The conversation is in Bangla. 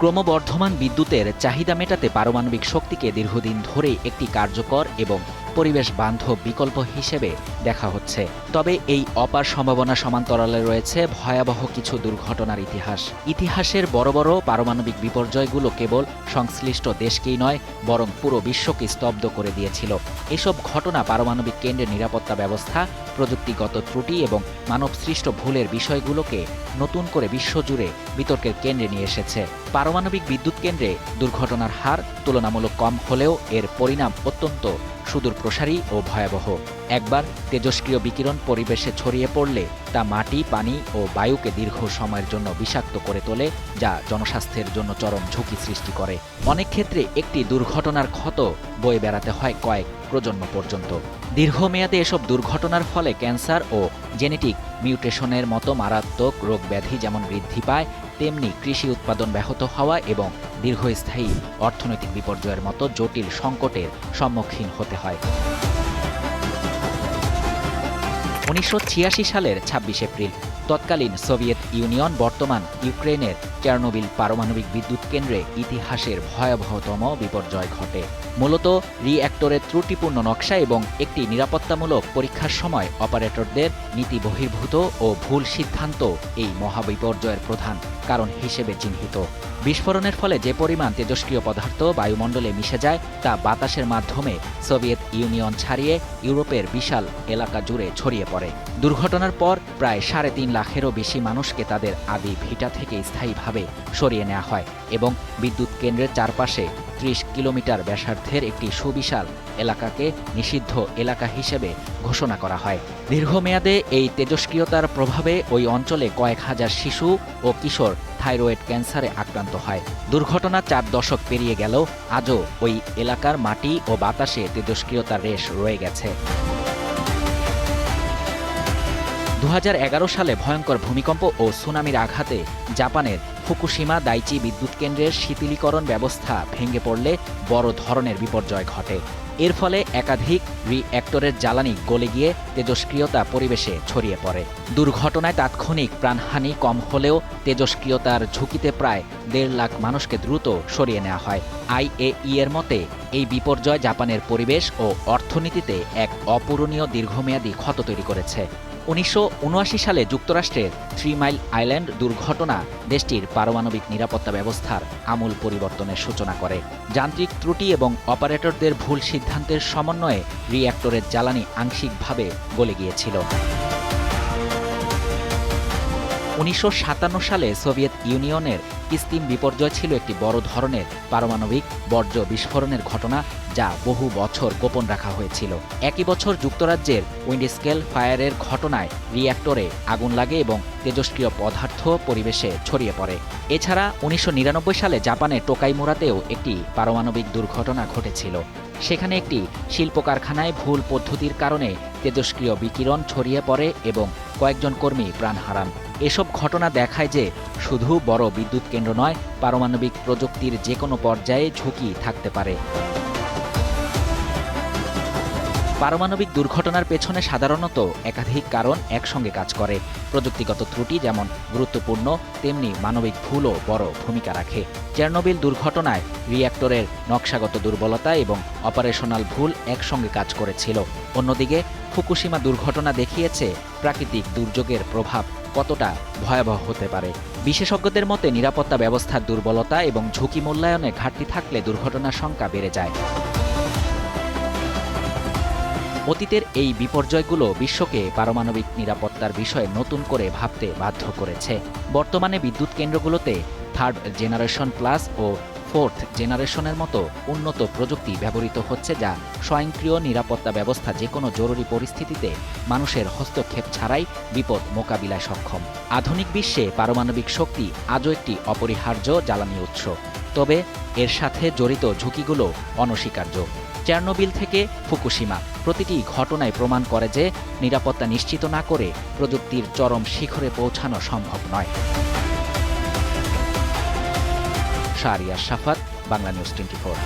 ক্রমবর্ধমান বিদ্যুতের চাহিদা মেটাতে পারমাণবিক শক্তিকে দীর্ঘদিন ধরেই একটি কার্যকর এবং পরিবেশ বান্ধব বিকল্প হিসেবে দেখা হচ্ছে। তবে এই অপার সম্ভাবনা সমান্তরালে রয়েছে ভয়াবহ কিছু দুর্ঘটনার ইতিহাসের বড় বড় পারমাণবিক বিপর্যয়গুলো কেবল সংশ্লিষ্ট দেশকেই নয়, বরং পুরো বিশ্বকে স্তব্ধ করে দিয়েছিল। এসব ঘটনা পারমাণবিক কেন্দ্রের নিরাপত্তা ব্যবস্থা, প্রযুক্তিগত ত্রুটি এবং মানবসৃষ্ট ভুলের বিষয়গুলোকে নতুন করে বিশ্বজুড়ে বিতর্কের কেন্দ্রে নিয়ে এসেছে। পারমাণবিক বিদ্যুৎ কেন্দ্রে দুর্ঘটনার হার তুলনামূলক কম হলেও এর পরিণাম অত্যন্ত সুদূরপ্রসারী ও ভয়াবহ। একবার তেজস্ক্রিয় বিকিরণ পরিবেশে ছড়িয়ে পড়লে তা মাটি, পানি ও বায়ুকে দীর্ঘ সময়ের জন্য বিষাক্ত করে তোলে, যা জনস্বাস্থ্যের জন্য চরম ঝুঁকি সৃষ্টি করে। অনেক ক্ষেত্রে একটি দুর্ঘটনার ক্ষত বয়ে বেড়াতে হয় কয়েক প্রজন্ম পর্যন্ত। দীর্ঘমেয়াদে এসব দুর্ঘটনার ফলে ক্যান্সার ও জেনেটিক মিউটেশনের মতো মারাত্মক রোগ ব্যাধি যেমন বৃদ্ধি পায়, তেমনি কৃষি উৎপাদন ব্যাহত হওয়া এবং দীর্ঘস্থায়ী অর্থনৈতিক বিপর্যয়ের মতো জটিল সংকটের সম্মুখীন হতে হয়। 1986 সালের 26 এপ্রিল তৎকালীন সোভিয়েত ইউনিয়ন বর্তমান ইউক্রেনের চেরনোবিল পারমাণবিক বিদ্যুৎ কেন্দ্রে ইতিহাসের ভয়াবহতম বিপর্যয় ঘটে। মূলত রিঅ্যাক্টরের ত্রুটিপূর্ণ নকশা এবং একটি নিরাপত্তামূলক পরীক্ষার সময় অপারেটরদের নীতি বহির্ভূত ও ভুল সিদ্ধান্ত এই মহাবিপর্যয়ের প্রধান কারণ হিসেবে চিহ্নিত। বিস্ফোরণের ফলে যে পরিমাণ তেজস্ক্রিয় পদার্থ বায়ুমণ্ডলে মিশে যায় তা বাতাসের মাধ্যমে সোভিয়েত ইউনিয়ন ছাড়িয়ে ইউরোপের বিশাল এলাকা জুড়ে ছড়িয়ে পড়ে। দুর্ঘটনার পর প্রায় 3.5 লাখেরও বেশি মানুষকে তাদের আদি ভিটা থেকে স্থায়ীভাবে সরিয়ে নেওয়া হয় এবং বিদ্যুৎ কেন্দ্রের চারপাশে 30 কিলোমিটার ব্যাসার্ধের একটি সুবিশাল এলাকাকে নিষিদ্ধ এলাকা হিসেবে ঘোষণা করা হয়। দীর্ঘমেয়াদে এই তেজস্ক্রিয়তার প্রভাবে ওই অঞ্চলে কয়েক হাজার শিশু ও কিশোর থাইরয়েড ক্যান্সারে আক্রান্ত হয়। দুর্ঘটনা 4 দশক পেরিয়ে গেলেও আজও ওই এলাকার মাটি ও বাতাসে তেজস্ক্রিয়তার রেশ রয়ে গেছে। 2011 সালে ভয়ঙ্কর ভূমিকম্প ও সুনামির আঘাতে জাপানের ফুকুশিমা দাইচি বিদ্যুৎ কেন্দ্রের শীতলীকরণ ব্যবস্থা ভেঙে পড়লে বড় ধরনের বিপর্যয় ঘটে। এর ফলে একাধিক রিঅ্যাক্টরের জ্বালানি গলে গিয়ে তেজস্ক্রিয়তা পরিবেশে ছড়িয়ে পড়ে। দুর্ঘটনায় তাৎক্ষণিক প্রাণহানি কম হলেও তেজস্ক্রিয়তার ঝুঁকিতে প্রায় 1.5 লাখ মানুষকে দ্রুত সরিয়ে নেওয়া হয়। IAEA এর মতে এই বিপর্যয় জাপানের পরিবেশ ও অর্থনীতিতে এক অপূরণীয় দীর্ঘমেয়াদী ক্ষত তৈরি করেছে। 1979 সালে যুক্তরাষ্ট্রের 3 মাইল আইল্যান্ড দুর্ঘটনা দেশটির পারমাণবিক নিরাপত্তা ব্যবস্থার আমূল পরিবর্তনের সূচনা করে। যান্ত্রিক ত্রুটি এবং অপারেটরদের ভুল সিদ্ধান্তের সমন্বয়ে রিঅ্যাক্টরের জ্বালানি আংশিকভাবে গলে গিয়েছিল। 1957 সালে সোভিয়েত ইউনিয়নের কিস্তিম বিপর্যয় ছিল একটি বড় ধরনের পারমাণবিক বর্জ্য বিস্ফোরণের ঘটনা, যা বহু বছর গোপন রাখা হয়েছিল। একই বছর যুক্তরাজ্যের উইন্ডস্কেল ফায়ারের ঘটনায় রিঅ্যাক্টরে আগুন লাগে এবং তেজস্ক্রিয় পদার্থ পরিবেশে ছড়িয়ে পড়ে। এছাড়া 1999 সালে জাপানের টোকাইমুরাতেও একটি পারমাণবিক দুর্ঘটনা ঘটেছিল। সেখানে একটি শিল্প কারখানায় ভুল পদ্ধতির কারণে তেজস্ক্রিয় বিকিরণ ছড়িয়ে পড়ে এবং কয়েকজন কর্মী প্রাণ হারান। এসব ঘটনা দেখায় যে শুধু বড় বিদ্যুৎ কেন্দ্র নয়, পারমাণবিক প্রযুক্তির যে কোনো পর্যায়ে ঝুঁকি থাকতে পারে। পারমাণবিক দুর্ঘটনার পেছনে সাধারণত একাধিক কারণ একসঙ্গে কাজ করে। প্রযুক্তিগত ত্রুটি যেমন গুরুত্বপূর্ণ, তেমনি মানবিক ভুলও বড় ভূমিকা রাখে। চেরনোবিল দুর্ঘটনায় রিঅ্যাক্টরের নকশাগত দুর্বলতা এবং অপারেশনাল ভুল একসঙ্গে কাজ করেছিল। অন্যদিকে ফুকুশিমা দুর্ঘটনা দেখিয়েছে প্রাকৃতিক দুর্যোগের প্রভাব কতটা ভয়াবহ হতে পারে। বিশেষজ্ঞদের মতে নিরাপত্তা ব্যবস্থার দুর্বলতা এবং ঝুঁকি মূল্যায়নে ঘাটতি থাকলে দুর্ঘটনার সংখ্যা বেড়ে যায়। অতীতের এই বিপর্যয়গুলো বিশ্বকে পারমাণবিক নিরাপত্তার বিষয়ে নতুন করে ভাবতে বাধ্য করেছে। বর্তমানে বিদ্যুৎ কেন্দ্রগুলোতে 3rd জেনারেশন প্লাস ও 4th জেনারেশনের মতো উন্নত প্রযুক্তি ব্যবহৃত হচ্ছে, যা স্বয়ংক্রিয় নিরাপত্তা ব্যবস্থা যে কোনো জরুরি পরিস্থিতিতে মানুষের হস্তক্ষেপ ছাড়াই বিপদ মোকাবিলায় সক্ষম। আধুনিক বিশ্বে পারমাণবিক শক্তি আজও একটি অপরিহার্য জ্বালানি উৎস, তবে এর সাথে জড়িত ঝুঁকিগুলো অনস্বীকার্য। চেরনোবিল থেকে ফুকুশিমা প্রতিটি ঘটনায় প্রমাণ করে যে নিরাপত্তা নিশ্চিত না করে প্রযুক্তির চরম শিখরে পৌঁছানো সম্ভব নয়। শাহরিয়ার শাফাত, বাংলা নিউজ 24।